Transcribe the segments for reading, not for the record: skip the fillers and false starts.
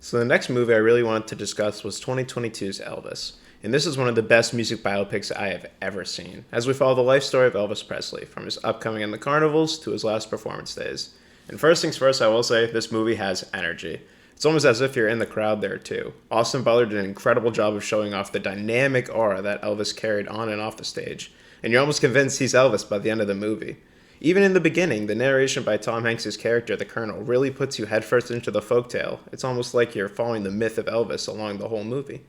So the next movie I really wanted to discuss was 2022's Elvis. And this is one of the best music biopics I have ever seen, as we follow the life story of Elvis Presley, from his upcoming in the carnivals to his last performance days. And first things first, I will say this movie has energy. It's almost as if you're in the crowd there too. Austin Butler did an incredible job of showing off the dynamic aura that Elvis carried on and off the stage, and you're almost convinced he's Elvis by the end of the movie. Even in the beginning, the narration by Tom Hanks' character, the Colonel, really puts you headfirst into the folktale. It's almost like you're following the myth of Elvis along the whole movie.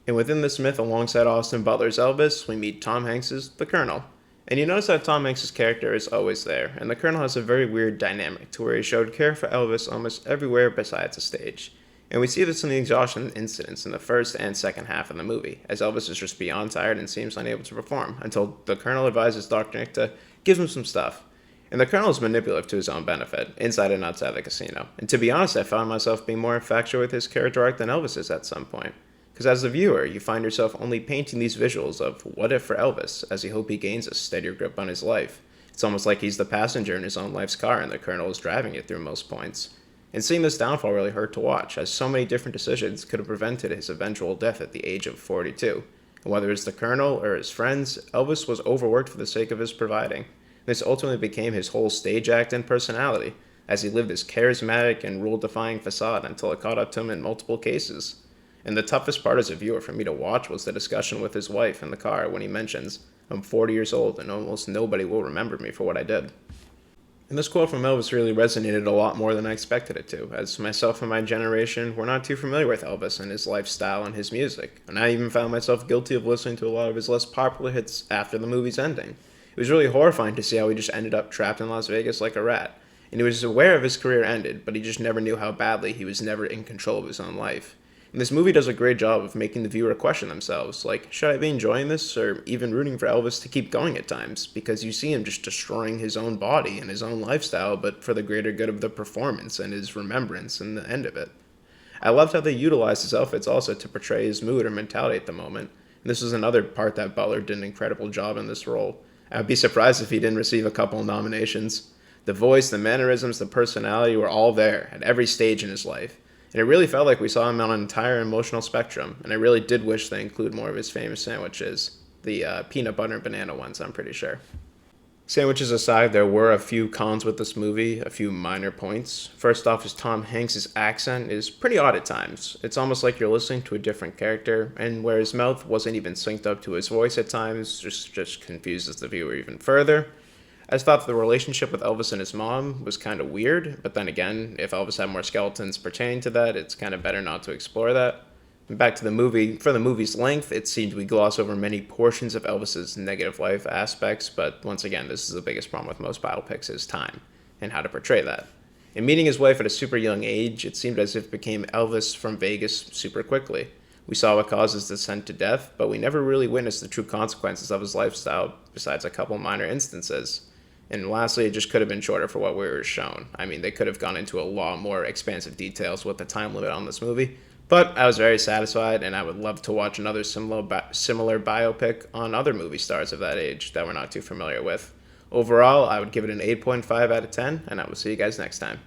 And within this myth, alongside Austin Butler's Elvis, we meet Tom Hanks' the Colonel. And you notice that Tom Hanks' character is always there, and the Colonel has a very weird dynamic to where he showed care for Elvis almost everywhere besides the stage. And we see this in the exhaustion incidents in the first and second half of the movie, as Elvis is just beyond tired and seems unable to perform, until the Colonel advises Dr. Nick to give him some stuff. And the Colonel is manipulative to his own benefit, inside and outside the casino. And to be honest, I found myself being more infatuated with his character arc than Elvis is at some point. Because as the viewer, you find yourself only painting these visuals of what if for Elvis, as you hope he gains a steadier grip on his life. It's almost like he's the passenger in his own life's car and the Colonel is driving it through most points. And seeing this downfall really hurt to watch, as so many different decisions could have prevented his eventual death at the age of 42. And whether it's the Colonel or his friends, Elvis was overworked for the sake of his providing. This ultimately became his whole stage act and personality, as he lived this charismatic and rule-defying facade until it caught up to him in multiple cases. And the toughest part as a viewer for me to watch was the discussion with his wife in the car when he mentions, "I'm 40 years old and almost nobody will remember me for what I did." And this quote from Elvis really resonated a lot more than I expected it to, as myself and my generation were not too familiar with Elvis and his lifestyle and his music, and I even found myself guilty of listening to a lot of his less popular hits after the movie's ending. It was really horrifying to see how he just ended up trapped in Las Vegas like a rat, and he was aware of his career ended, but he just never knew how badly he was never in control of his own life. And this movie does a great job of making the viewer question themselves, like, should I be enjoying this, or even rooting for Elvis to keep going at times, because you see him just destroying his own body and his own lifestyle, but for the greater good of the performance and his remembrance and the end of it. I loved how they utilized his outfits also to portray his mood or mentality at the moment, and this was another part that Butler did an incredible job in this role. I'd be surprised if he didn't receive a couple of nominations. The voice, the mannerisms, the personality were all there at every stage in his life. And it really felt like we saw him on an entire emotional spectrum, and I really did wish they include more of his famous sandwiches. The peanut butter and banana ones, I'm pretty sure. Sandwiches aside, there were a few cons with this movie, a few minor points. First off is Tom Hanks' accent is pretty odd at times. It's almost like you're listening to a different character, and where his mouth wasn't even synced up to his voice at times, just confuses the viewer even further. I just thought the relationship with Elvis and his mom was kind of weird, but then again, if Elvis had more skeletons pertaining to that, it's kind of better not to explore that. And back to the movie, for the movie's length, it seemed we gloss over many portions of Elvis's negative life aspects, but once again, this is the biggest problem with most biopics is time, and how to portray that. In meeting his wife at a super young age, it seemed as if it became Elvis from Vegas super quickly. We saw what caused his descent to death, but we never really witnessed the true consequences of his lifestyle, besides a couple minor instances. And lastly, it just could have been shorter for what we were shown. I mean, they could have gone into a lot more expansive details with the time limit on this movie. But I was very satisfied, and I would love to watch another similar biopic on other movie stars of that age that we're not too familiar with. Overall, I would give it an 8.5 out of 10, and I will see you guys next time.